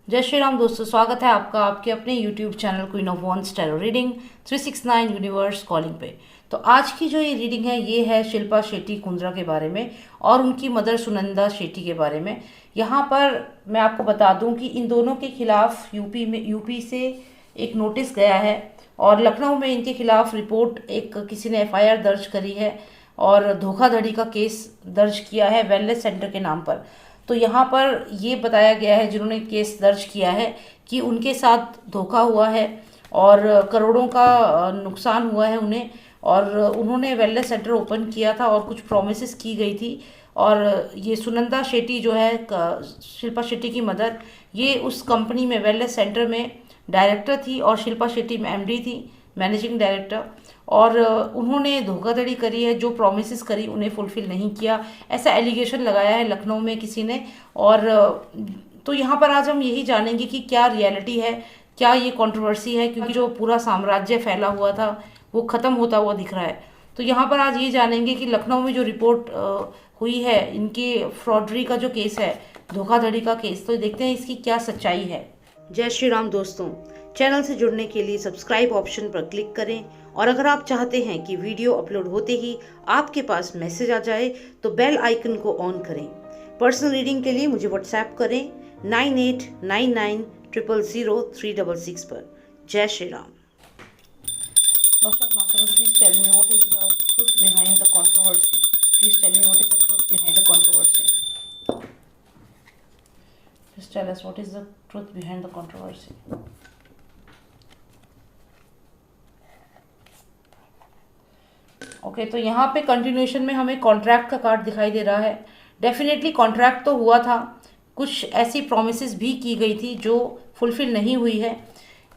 जय श्री राम दोस्तों, स्वागत है आपका आपके अपने YouTube channel queen of wands tarot reading 369 universe calling पे। तो आज की जो ये रीडिंग है ये है शिल्पा शेट्टी कुंद्रा के बारे में और उनकी मदर सुनंदा शेट्टी के बारे में। यहाँ पर मैं आपको बता दूं कि इन दोनों के खिलाफ यूपी से एक नोटिस गया है और लखनऊ में इनके खिलाफ रिपोर्ट किसी ने FIR दर्ज करी है और धोखाधड़ी का केस दर्ज किया है वेलनेस सेंटर के नाम पर। तो यहाँ पर ये बताया गया है जिन्होंने केस दर्ज किया है कि उनके साथ धोखा हुआ है और करोड़ों का नुकसान हुआ है उन्हें, और उन्होंने वेलनेस सेंटर ओपन किया था और कुछ प्रॉमिसेस की गई थी। और ये सुनंदा शेट्टी जो है शिल्पा शेट्टी की मदर, ये उस कंपनी में वेलनेस सेंटर में डायरेक्टर थी और शिल्पा शेट्टी में MD थी, मैनेजिंग डायरेक्टर। और उन्होंने धोखाधड़ी करी है, जो प्रॉमिसेस करी उन्हें फुलफिल नहीं किया, ऐसा एलिगेशन लगाया है लखनऊ में किसी ने। और तो यहाँ पर आज हम यही जानेंगे कि क्या रियलिटी है, क्या ये कंट्रोवर्सी है, क्योंकि जो पूरा साम्राज्य फैला हुआ था वो ख़त्म होता हुआ दिख रहा है। तो यहाँ पर आज ये जानेंगे कि लखनऊ में जो रिपोर्ट हुई है इनके फ्रॉडरी का जो केस है, धोखाधड़ी का केस, तो देखते हैं इसकी क्या सच्चाई है। जय श्री राम दोस्तों, चैनल से जुड़ने के लिए सब्सक्राइब ऑप्शन पर क्लिक करें और अगर आप चाहते हैं कि वीडियो अपलोड होते ही आपके पास मैसेज आ जाए तो बेल आइकन को ऑन करें। पर्सनल रीडिंग के लिए मुझे व्हाट्सएप करें 9899000366 पर। जय Shri Ram. Please tell me what is the truth behind the controversy. Please tell me what is the truth behind the controversy. Just tell us what is the truth behind the controversy. Okay, तो यहाँ पे continuation में हमें contract का card दिखाई दे रहा है। Definitely contract तो हुआ था, कुछ ऐसी प्रॉमिसेस भी की गई थी जो फुलफिल नहीं हुई है।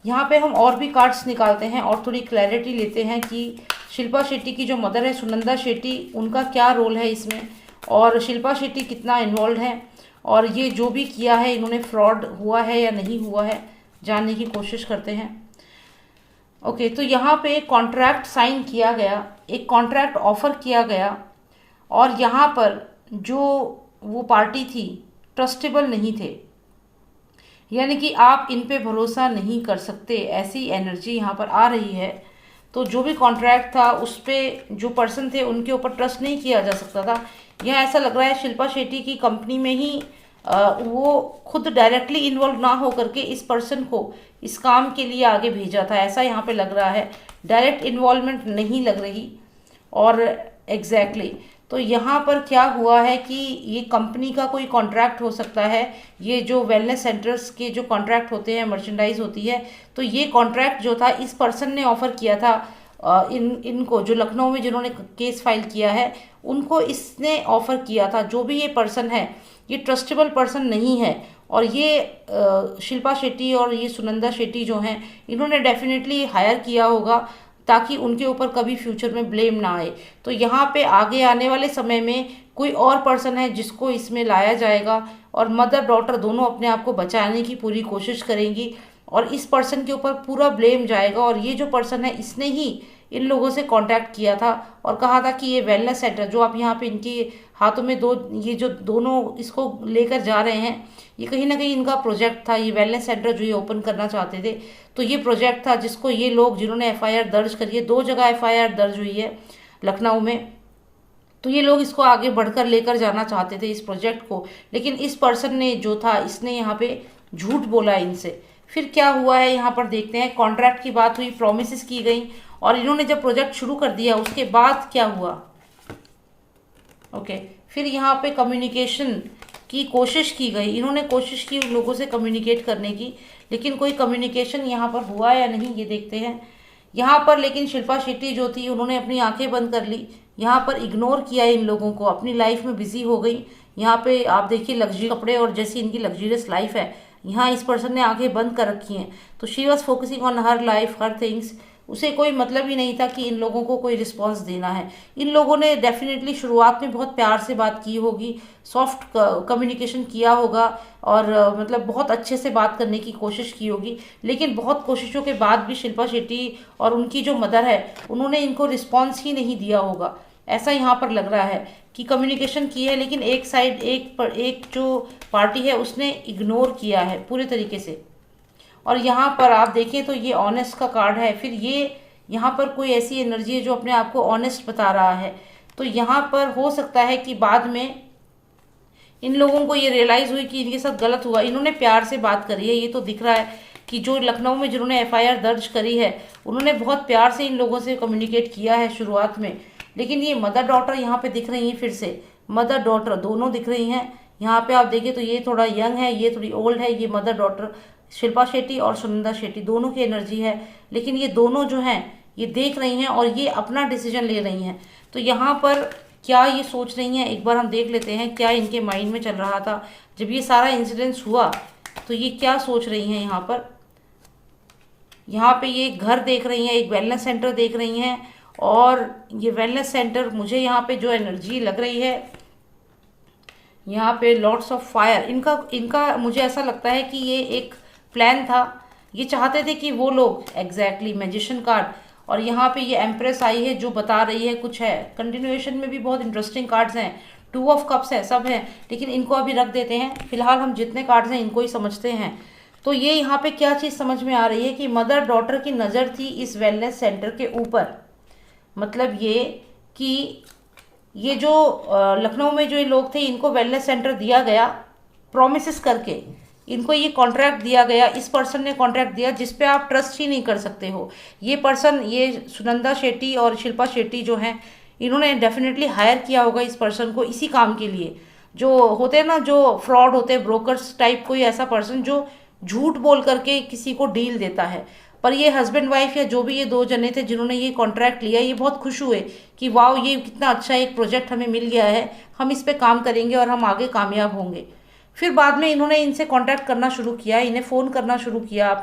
यहाँ पे हम और भी कार्ड्स निकालते हैं और थोड़ी क्लैरिटी लेते हैं कि शिल्पा शेट्टी की जो मदर है सुनंदा शेट्टी, उनका क्या रोल है इसमें और शिल्पा शेट्टी कितना इन्वॉल्व है और ये जो भी किया है इन्होंने फ्रॉड हुआ है या नहीं हुआ है, जानने की कोशिश करते हैं। ओके, तो यहाँ पे एक कॉन्ट्रैक्ट साइन किया गया, एक कॉन्ट्रैक्ट ऑफर किया गया और यहाँ पर जो वो पार्टी थी ट्रस्टेबल नहीं थे, यानी कि आप इन पे भरोसा नहीं कर सकते, ऐसी एनर्जी यहाँ पर आ रही है। तो जो भी कॉन्ट्रैक्ट था उस पर जो पर्सन थे उनके ऊपर ट्रस्ट नहीं किया जा सकता था। यह ऐसा लग रहा है शिल्पा शेट्टी की कंपनी में ही वो खुद डायरेक्टली इन्वॉल्व ना हो करके इस पर्सन को इस काम के लिए आगे भेजा था, ऐसा यहाँ पे लग रहा है। डायरेक्ट इन्वॉल्वमेंट नहीं लग रही। और एग्जैक्टली तो यहाँ पर क्या हुआ है कि ये कंपनी का कोई कॉन्ट्रैक्ट हो सकता है, ये जो वेलनेस सेंटर्स के जो कॉन्ट्रैक्ट होते हैं, मर्चेंडाइज होती है, तो ये कॉन्ट्रैक्ट जो था इस पर्सन ने ऑफर किया था इनको, जो लखनऊ में जिन्होंने केस फाइल किया है उनको इसने ऑफर किया था। जो भी ये पर्सन है ये ट्रस्टेबल पर्सन नहीं है और ये शिल्पा शेट्टी और ये सुनंदा शेट्टी जो हैं इन्होंने डेफिनेटली हायर किया होगा ताकि उनके ऊपर कभी फ्यूचर में ब्लेम ना आए। तो यहाँ पे आगे आने वाले समय में कोई और पर्सन है जिसको इसमें लाया जाएगा और मदर डॉटर दोनों अपने आप को बचाने की पूरी कोशिश करेंगी और इस पर्सन के ऊपर पूरा ब्लेम जाएगा। और ये जो पर्सन है इसने ही इन लोगों से कांटेक्ट किया था और कहा था कि ये वेलनेस सेंटर जो आप यहाँ पे इनके हाथों में ये जो दोनों इसको लेकर जा रहे हैं, ये कहीं ना कहीं इनका प्रोजेक्ट था। ये वेलनेस सेंटर जो ये ओपन करना चाहते थे, तो ये प्रोजेक्ट था जिसको ये लोग जिन्होंने FIR दर्ज करी है, 2 जगह FIR दर्ज हुई है लखनऊ में, तो ये लोग इसको आगे बढ़कर लेकर जाना चाहते थे इस प्रोजेक्ट को। लेकिन इस पर्सन ने जो था इसने यहाँ पे झूठ बोला इनसे। फिर क्या हुआ है यहाँ पर देखते हैं। कॉन्ट्रैक्ट की बात हुई, प्रोमिसेस की गई और इन्होंने जब प्रोजेक्ट शुरू कर दिया उसके बाद क्या हुआ। ओके, फिर यहाँ पे कम्युनिकेशन की कोशिश की गई, इन्होंने कोशिश की उन लोगों से कम्युनिकेट करने की, लेकिन कोई कम्युनिकेशन यहाँ पर हुआ या नहीं ये देखते हैं। यहाँ पर लेकिन शिल्पा शेट्टी जो थी उन्होंने अपनी आंखें बंद कर ली, यहाँ पर इग्नोर किया इन लोगों को, अपनी लाइफ में बिजी हो गई। यहाँ पे आप देखिए लग्जरी कपड़े और जैसी इनकी लग्जरियस लाइफ है, यहाँ इस पर्सन ने आंखें बंद कर रखी हैं। तो she was focusing on her life, her things. उसे कोई मतलब ही नहीं था कि इन लोगों को कोई रिस्पांस देना है। इन लोगों ने डेफिनेटली शुरुआत में बहुत प्यार से बात की होगी, सॉफ्ट कम्युनिकेशन किया होगा और मतलब बहुत अच्छे से बात करने की कोशिश की होगी, लेकिन बहुत कोशिशों के बाद भी शिल्पा शेट्टी और उनकी जो मदर है उन्होंने इनको रिस्पांस ही नहीं दिया होगा। ऐसा यहाँ पर लग रहा है कि कम्युनिकेशन की है, लेकिन एक साइड एक जो पार्टी है उसने इग्नोर किया है पूरे तरीके से। और यहाँ पर आप देखें तो ये ऑनेस्ट का कार्ड है, फिर ये यहाँ पर कोई ऐसी एनर्जी है जो अपने आप को ऑनेस्ट बता रहा है। तो यहाँ पर हो सकता है कि बाद में इन लोगों को ये रियलाइज़ हुई कि इनके साथ गलत हुआ। इन्होंने प्यार से बात करी है, ये तो दिख रहा है कि जो लखनऊ में जिन्होंने एफआईआर दर्ज करी है उन्होंने बहुत प्यार से इन लोगों से कम्युनिकेट किया है शुरुआत में। लेकिन ये मदर डॉटर यहाँ पे दिख रही हैं, फिर से मदर डॉटर दोनों दिख रही हैं। यहाँ पे आप देखें तो ये थोड़ा यंग है, ये थोड़ी ओल्ड है। ये मदर डॉटर शिल्पा शेट्टी और सुनंदा शेट्टी दोनों की एनर्जी है, लेकिन ये दोनों जो हैं ये देख रही हैं और ये अपना डिसीजन ले रही हैं। तो यहाँ पर क्या ये सोच रही हैं, एक बार हम देख लेते हैं क्या इनके माइंड में चल रहा था जब ये सारा इंसिडेंस हुआ। तो ये क्या सोच रही हैं यहाँ पे ये घर देख रही हैं, एक वेलनेस सेंटर देख रही हैं। और ये वेलनेस सेंटर मुझे यहाँ पे जो एनर्जी लग रही है, यहाँ पे लॉर्ड्स ऑफ फायर, इनका मुझे ऐसा लगता है कि ये एक प्लान था। ये चाहते थे कि वो लोग एग्जैक्टली मैजिशियन कार्ड, और यहाँ पे ये एम्प्रेस आई है जो बता रही है कुछ है। कंटिन्यूएशन में भी बहुत इंटरेस्टिंग कार्ड्स हैं, 2 ऑफ कप्स है, सब हैं, लेकिन इनको अभी रख देते हैं। फिलहाल हम जितने कार्ड्स हैं इनको ही समझते हैं। तो ये यहाँ पे क्या चीज़ समझ में आ रही है कि मदर डॉटर की नज़र थी इस वेलनेस सेंटर के ऊपर। मतलब ये कि ये जो लखनऊ में जो ये लोग थे इनको वेलनेस सेंटर दिया गया प्रोमिसेस करके, इनको ये कॉन्ट्रैक्ट दिया गया, इस पर्सन ने कॉन्ट्रैक्ट दिया जिस पे आप ट्रस्ट ही नहीं कर सकते हो। ये पर्सन, ये सुनंदा शेट्टी और शिल्पा शेट्टी जो हैं, इन्होंने डेफिनेटली हायर किया होगा इस पर्सन को इसी काम के लिए। जो होते हैं ना, जो फ्रॉड होते हैं, ब्रोकर्स टाइप, कोई ऐसा पर्सन जो झूठ बोल करके किसी को डील देता है। पर ये हस्बैंड वाइफ या जो भी ये 2 जने थे जिन्होंने ये कॉन्ट्रैक्ट लिया, ये बहुत खुश हुए कि वाह ये कितना अच्छा एक प्रोजेक्ट हमें मिल गया है, हम इस पे काम करेंगे और हम आगे कामयाब होंगे। फिर बाद में इन्होंने इनसे कांटेक्ट करना शुरू किया, इन्हें फ़ोन करना शुरू किया।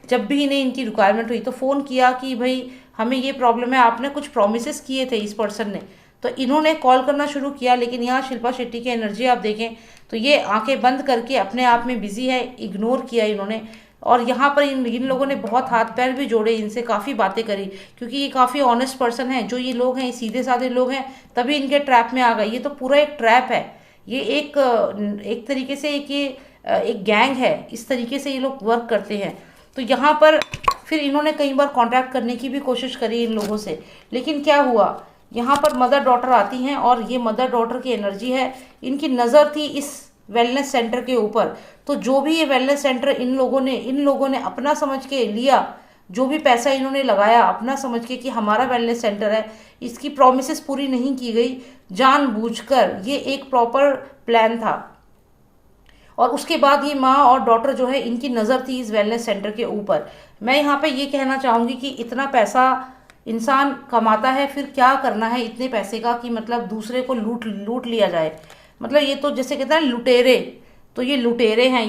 जब भी इन्हें इनकी रिक्वायरमेंट हुई तो फ़ोन किया कि भाई हमें ये प्रॉब्लम है, आपने कुछ प्रोमिसेस किए थे इस पर्सन ने। तो इन्होंने कॉल करना शुरू किया। लेकिन यहाँ शिल्पा शेट्टी की एनर्जी आप देखें तो ये आंखें बंद करके अपने आप में बिजी है, इग्नोर किया इन्होंने। और यहाँ पर इन लोगों ने बहुत हाथ पैर भी जोड़े, इनसे काफ़ी बातें करी, क्योंकि ये काफ़ी ऑनेस्ट पर्सन है। जो ये लोग हैं सीधे साधे लोग हैं, तभी इनके ट्रैप में आ गए। ये तो पूरा एक ट्रैप है, ये एक तरीके से एक गैंग है, इस तरीके से ये लोग वर्क करते हैं। तो यहाँ पर फिर इन्होंने कई बार कांटेक्ट करने की भी कोशिश करी इन लोगों से, लेकिन क्या हुआ, यहाँ पर मदर डॉटर आती हैं और ये मदर डॉटर की एनर्जी है, इनकी नज़र थी इस वेलनेस सेंटर के ऊपर। तो जो भी ये वेलनेस सेंटर इन लोगों ने अपना समझ के लिया, जो भी पैसा इन्होंने लगाया अपना समझ के कि हमारा वेलनेस सेंटर है, इसकी प्रॉमिसेस पूरी नहीं की गई जानबूझकर। ये एक प्रॉपर प्लान था। और उसके बाद ये माँ और डॉटर जो है, इनकी नज़र थी इस वेलनेस सेंटर के ऊपर। मैं यहाँ पे ये कहना चाहूँगी कि इतना पैसा इंसान कमाता है, फिर क्या करना है इतने पैसे का कि मतलब दूसरे को लूट लिया जाए। मतलब ये तो जैसे कहते हैं लुटेरे, तो ये लुटेरे हैं।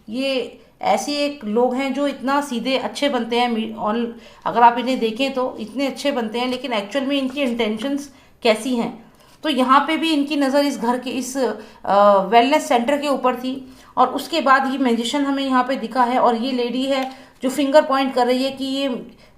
ये ऐसे एक लोग हैं जो इतना सीधे अच्छे बनते हैं, और अगर आप इन्हें देखें तो इतने अच्छे बनते हैं, लेकिन एक्चुअल में इनकी इंटेंशंस कैसी हैं। तो यहाँ पे भी इनकी नज़र इस घर के इस वेलनेस सेंटर के ऊपर थी। और उसके बाद ये मैजिशियन हमें यहाँ पे दिखा है, और ये लेडी है जो फिंगर पॉइंट कर रही है कि ये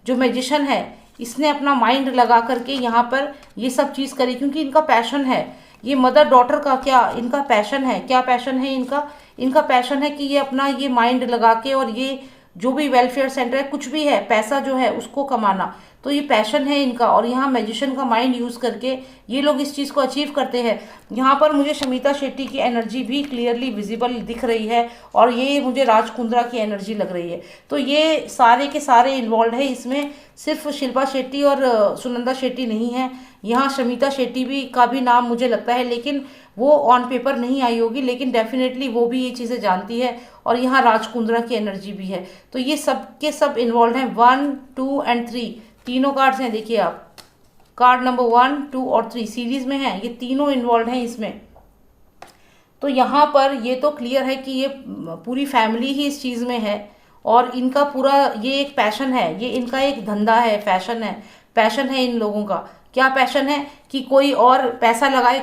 जो मैजिशियन है इसने अपना माइंड लगा करके यहाँ पर ये सब चीज़ करी, क्योंकि इनका पैशन है। ये मदर डॉटर का क्या इनका पैशन है, क्या पैशन है इनका पैशन है कि ये अपना ये माइंड लगा के, और ये जो भी वेलफेयर सेंटर है, कुछ भी है, पैसा जो है उसको कमाना, तो ये पैशन है इनका। और यहाँ मैजिशियन का माइंड यूज़ करके ये लोग इस चीज़ को अचीव करते हैं। यहाँ पर मुझे शमिता शेट्टी की एनर्जी भी क्लियरली विजिबल दिख रही है, और ये मुझे राज कुंद्रा की एनर्जी लग रही है। तो ये सारे के सारे इन्वॉल्व है इसमें, सिर्फ शिल्पा शेट्टी और सुनंदा शेट्टी नहीं है। यहाँ शमिता शेट्टी भी का भी नाम मुझे लगता है, लेकिन वो ऑन पेपर नहीं आई होगी, लेकिन डेफिनेटली वो भी ये चीज़ें जानती है। और यहाँ राज कुंद्रा की एनर्जी भी है। तो ये सब के सब इन्वॉल्व हैं। 1, 2 एंड 3 तीनों कार्ड्स हैं, देखिए आप, कार्ड नंबर 1, 2 और 3 सीरीज में हैं, ये तीनों इन्वॉल्व हैं इसमें। तो यहाँ पर ये तो क्लियर है कि ये पूरी फैमिली ही इस चीज़ में है, और इनका पूरा ये एक पैशन है, ये इनका एक धंधा है, पैशन है इन लोगों का। क्या पैशन है कि कोई और पैसा लगाए,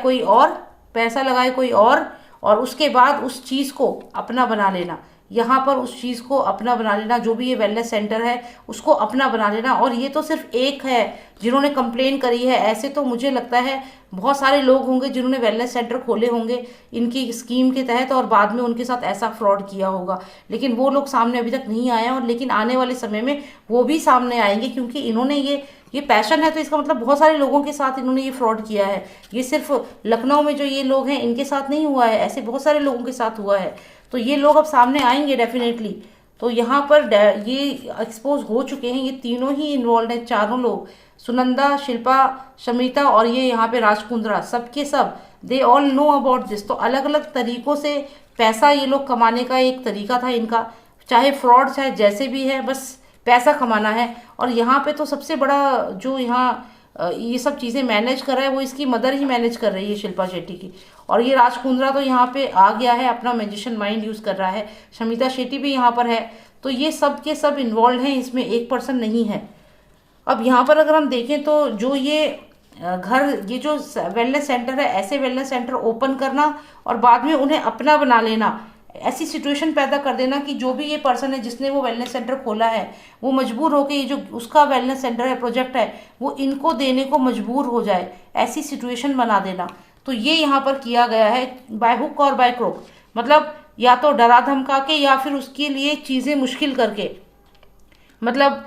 कोई और उसके बाद उस चीज़ को अपना बना लेना, यहाँ पर उस चीज़ को अपना बना लेना, जो भी ये वेलनेस सेंटर है उसको अपना बना लेना। और ये तो सिर्फ एक है जिन्होंने कंप्लेन करी है, ऐसे तो मुझे लगता है बहुत सारे लोग होंगे जिन्होंने वेलनेस सेंटर खोले होंगे इनकी स्कीम के तहत, और बाद में उनके साथ ऐसा फ्रॉड किया होगा, लेकिन वो लोग सामने अभी तक नहीं आए हैं। और लेकिन आने वाले समय में वो भी सामने आएंगे, क्योंकि इन्होंने ये पैशन है, तो इसका मतलब बहुत सारे लोगों के साथ इन्होंने ये फ्रॉड किया है। ये सिर्फ लखनऊ में जो ये लोग हैं इनके साथ नहीं हुआ है, ऐसे बहुत सारे लोगों के साथ हुआ है। तो ये लोग अब सामने आएंगे डेफिनेटली। तो यहाँ पर ये एक्सपोज हो चुके हैं, ये तीनों ही इन्वॉल्व हैं, चारों लोग, सुनंदा, शिल्पा, शमिता और ये यहाँ पे राज कुंद्रा, सबके सब they all know about this. तो अलग अलग तरीकों से पैसा ये लोग कमाने का एक तरीका था इनका, चाहे फ्रॉड चाहे जैसे भी है, बस पैसा कमाना है। और यहाँ पे तो सबसे बड़ा जो यहाँ ये सब चीज़ें मैनेज कर रहा है वो इसकी मदर ही मैनेज कर रही है, शिल्पा शेट्टी की। और ये राज कुंद्रा तो यहाँ पे आ गया है, अपना मैजिशियन माइंड यूज़ कर रहा है। शमिता शेट्टी भी यहाँ पर है। तो ये सब के सब इन्वॉल्व हैं, इसमें एक पर्सन नहीं है। अब यहाँ पर अगर हम देखें तो जो ये ये जो वेलनेस सेंटर है, ऐसे वेलनेस सेंटर ओपन करना और बाद में उन्हें अपना बना लेना, ऐसी सिचुएशन पैदा कर देना कि जो भी ये पर्सन है जिसने वो वेलनेस सेंटर खोला है वो मजबूर होकर ये जो उसका वेलनेस सेंटर है, प्रोजेक्ट है, वो इनको देने को मजबूर हो जाए, ऐसी सिचुएशन बना देना। तो ये यहाँ पर किया गया है बाय हुक और बाय क्रोक, मतलब या तो डरा धमका के या फिर उसके लिए चीज़ें मुश्किल करके, मतलब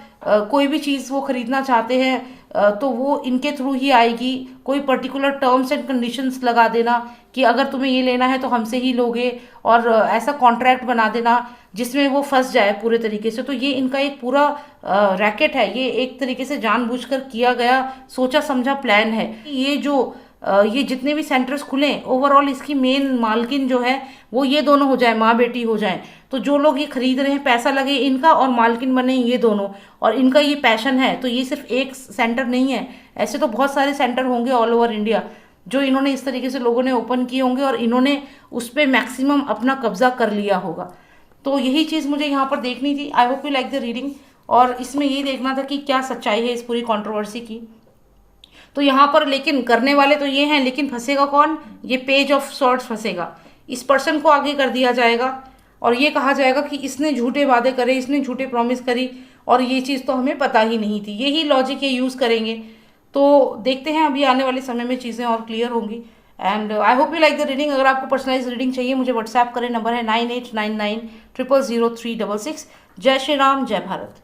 कोई भी चीज़ वो खरीदना चाहते हैं तो वो इनके थ्रू ही आएगी। कोई पर्टिकुलर टर्म्स एंड कंडीशंस लगा देना कि अगर तुम्हें ये लेना है तो हमसे ही लोगे, और ऐसा कॉन्ट्रैक्ट बना देना जिसमें वो फंस जाए पूरे तरीके से। तो ये इनका एक पूरा रैकेट है, ये एक तरीके से जानबूझकर किया गया सोचा समझा प्लान है। ये जितने भी सेंटर्स खुलें ओवरऑल इसकी मेन मालकिन जो है वो ये दोनों हो जाए, माँ बेटी हो जाए। तो जो लोग ये खरीद रहे हैं पैसा लगे इनका और मालकिन बने ये दोनों, और इनका ये पैशन है। तो ये सिर्फ एक सेंटर नहीं है, ऐसे तो बहुत सारे सेंटर होंगे ऑल ओवर इंडिया जो इन्होंने इस तरीके से लोगों ने ओपन किए होंगे और इन्होंने उस पर मैक्सिमम अपना कब्जा कर लिया होगा। तो यही चीज़ मुझे यहाँ पर देखनी थी। I hope you like the reading. और इसमें ये देखना था कि क्या सच्चाई है इस पूरी कंट्रोवर्सी की। तो यहाँ पर लेकिन करने वाले तो ये हैं, लेकिन फंसेगा कौन? ये पेज ऑफ सॉर्ट्स फंसेगा। इस पर्सन को आगे कर दिया जाएगा और ये कहा जाएगा कि इसने झूठे वादे करे, इसने झूठे प्रॉमिस करी और ये चीज़ तो हमें पता ही नहीं थी। यही लॉजिक ये यूज़ करेंगे। तो देखते हैं अभी आने वाले समय में चीज़ें और क्लियर होंगी। And I hope you like the reading. अगर आपको पर्सनलाइज रीडिंग चाहिए मुझे व्हाट्सएप करें, नंबर है 9899000366। जय श्री राम, जय भारत।